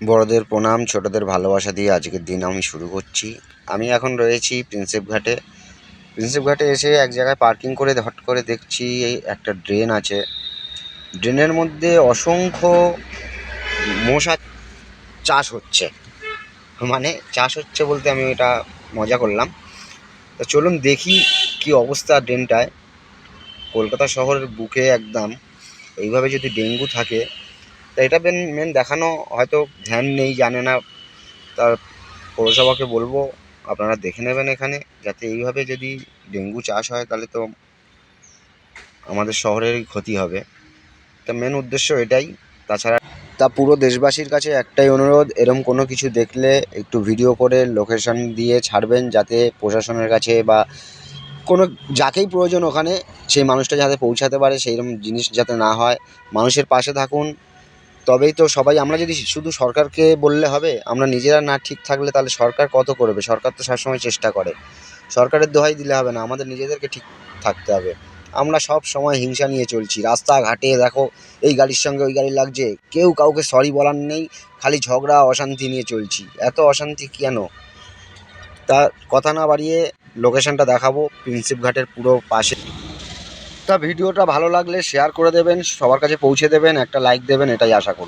বড়দের প্রণাম, ছোটদের ভালোবাসা দিয়ে আজকের দিন আমি শুরু করছি। আমি এখন রয়েছি প্রিন্সেপ ঘাটে। প্রিন্সেপ ঘাটে এসে এক জায়গায় পার্কিং করে হট করে দেখছি এই একটা ড্রেন আছে। ড্রেনের মধ্যে অসংখ্য মশা চাষ হচ্ছে। মানে চাষ হচ্ছে বলতে আমি এটা মজা করলাম। তো চলুন দেখি কি অবস্থা ড্রেনটায়। কলকাতা শহরের বুকে একদম এইভাবে যদি ডেঙ্গু থাকে, তা এটা মেন দেখানো হয়তো ধ্যান নেই, জানে না। তার পৌরসভাকে বলবো আপনারা দেখে নেবেন এখানে, যাতে এইভাবে যদি ডেঙ্গু চাষ হয় তাহলে তো আমাদের শহরেরই ক্ষতি হবে। তা মেন উদ্দেশ্য এটাই। তাছাড়া পুরো দেশবাসীর কাছে একটাই অনুরোধ, এরম কোনো কিছু দেখলে একটু ভিডিও করে লোকেশন দিয়ে ছাড়বেন, যাতে প্রশাসনের কাছে বা কোনো যাকেই প্রয়োজন ওখানে সেই মানুষটা যাতে পৌঁছাতে পারে, সেইরকম জিনিস যাতে না হয়। মানুষের পাশে থাকুন, তবেই তো সবাই। আমরা যদি শুধু সরকারকে বললে হবে? আমরা নিজেরা না ঠিক থাকলে তাহলে সরকার কত করবে? সরকার তো সবসময় চেষ্টা করে। সরকারের দোহাই দিলে হবে না, আমাদের নিজেদেরকে ঠিক থাকতে হবে। আমরা সব সময় হিংসা নিয়ে চলছি। রাস্তাঘাটে দেখো, এই গাড়ির সঙ্গে ওই গাড়ি লাগছে, কেউ কাউকে সরি বলার নেই, খালি ঝগড়া অশান্তি নিয়ে চলছি। এত অশান্তি কেন? তা কথা না বাড়িয়ে লোকেশনটা দেখাবো প্রিন্সেপ ঘাটের পুরো পাশে। তা ভিডিওটা ভালো লাগলে শেয়ার করে দেবেন, সবার কাছে পৌঁছে দেবেন, একটা লাইক দেবেন, এটাই আশা করি।